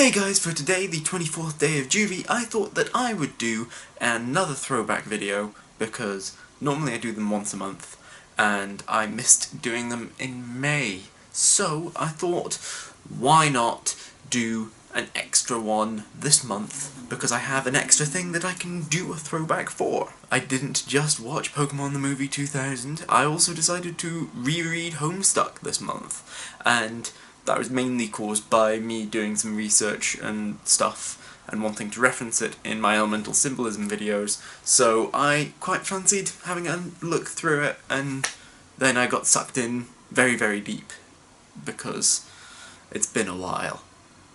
Hey guys, for today, the 24th day of JuV, I thought that I would do another throwback video because normally I do them once a month and I missed doing them in May. So I thought, why not do an extra one this month because I have an extra thing that I can do a throwback for. I didn't just watch Pokemon the Movie 2000, I also decided to reread Homestuck this month, and that was mainly caused by me doing some research and stuff and wanting to reference it in my elemental symbolism videos, so I quite fancied having a look through it, and then I got sucked in very, very deep because it's been a while.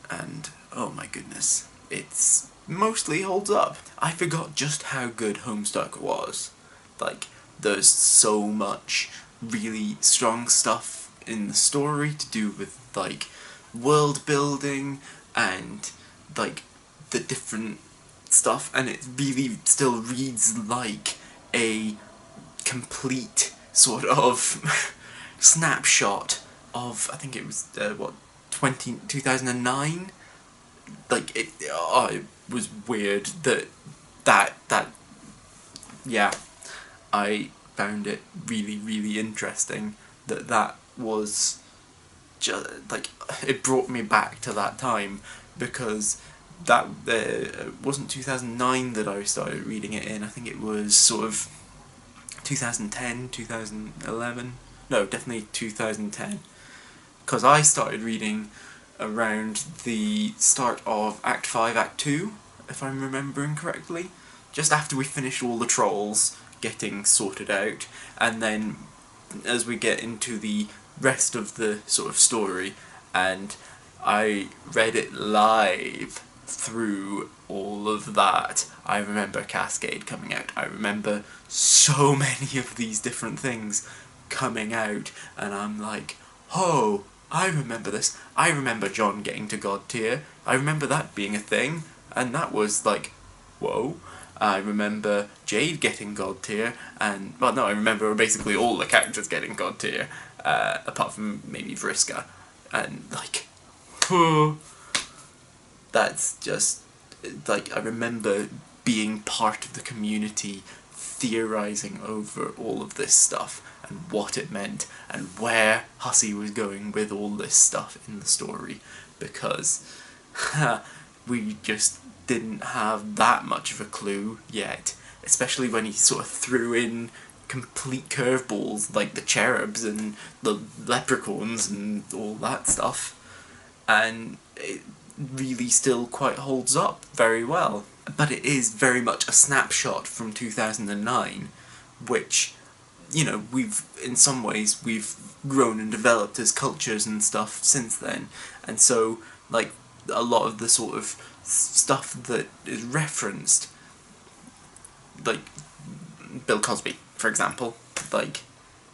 And oh my goodness, it's mostly holds up. I forgot just how good Homestuck was. Like, there's so much really strong stuff in the story to do with, like, world building and, like, the different stuff, and it really still reads like a complete sort of snapshot of, I think it was, 2009? Like, it was weird that yeah, I found it really, really interesting that was just, like, it brought me back to that time, because that wasn't 2009 that I started reading it in. I think it was sort of 2010, 2011, no, definitely 2010. Because I started reading around the start of Act 5, Act 2, if I'm remembering correctly, just after we finished all the trolls getting sorted out, and then as we get into the rest of the sort of story, and I read it live through all of that. I remember Cascade coming out, I remember so many of these different things coming out, and I'm like, oh, I remember this. I remember John getting to God tier. I remember that being a thing, and that was like, whoa. I remember Jade getting God tier, and, well, no, I remember basically all the characters getting God tier, apart from maybe Vriska, and, like, that's just, like, I remember being part of the community, theorising over all of this stuff, and what it meant, and where Hussey was going with all this stuff in the story, because we just didn't have that much of a clue yet, especially when he sort of threw in complete curveballs like the cherubs and the leprechauns and all that stuff, and it really still quite holds up very well. But it is very much a snapshot from 2009, which, you know, in some ways we've grown and developed as cultures and stuff since then, and so, like, a lot of the sort of stuff that is referenced, like Bill Cosby, for example, like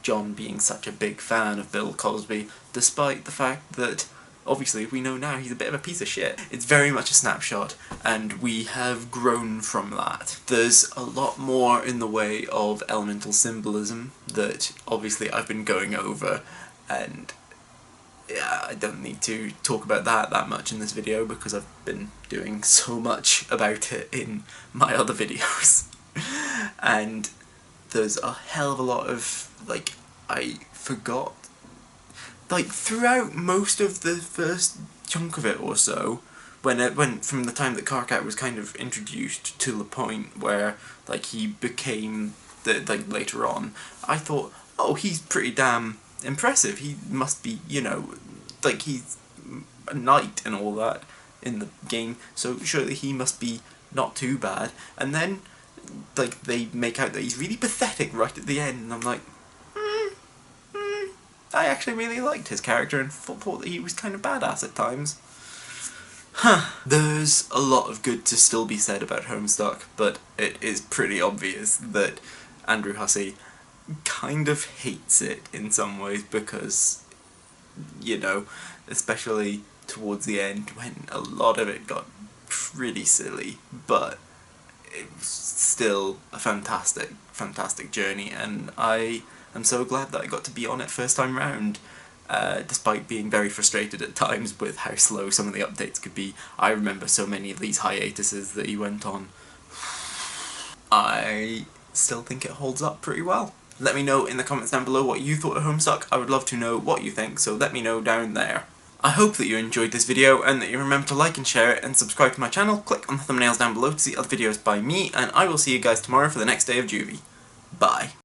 John being such a big fan of Bill Cosby, despite the fact that obviously we know now he's a bit of a piece of shit. It's very much a snapshot, and we have grown from that. There's a lot more in the way of elemental symbolism that obviously I've been going over, and yeah, I don't need to talk about that much in this video because I've been doing so much about it in my other videos. And there's a hell of a lot of, like, I forgot, like, throughout most of the first chunk of it or so, when it went from the time that Karkat was kind of introduced to the point where, like, he became like, later on, I thought, oh, he's pretty damn impressive. He must be, you know, like, he's a knight and all that in the game, so surely he must be not too bad. And then, like, they make out that he's really pathetic right at the end, and I'm like, I actually really liked his character and thought that he was kind of badass at times. There's a lot of good to still be said about Homestuck, but it is pretty obvious that Andrew Hussey kind of hates it in some ways because, you know, especially towards the end when a lot of it got pretty silly, but it was still a fantastic, fantastic journey, and I am so glad that I got to be on it first time round, despite being very frustrated at times with how slow some of the updates could be. I remember so many of these hiatuses that he went on. I still think it holds up pretty well. Let me know in the comments down below what you thought of Homestuck. I would love to know what you think, so let me know down there. I hope that you enjoyed this video and that you remember to like and share it and subscribe to my channel. Click on the thumbnails down below to see other videos by me, and I will see you guys tomorrow for the next day of JuV. Bye.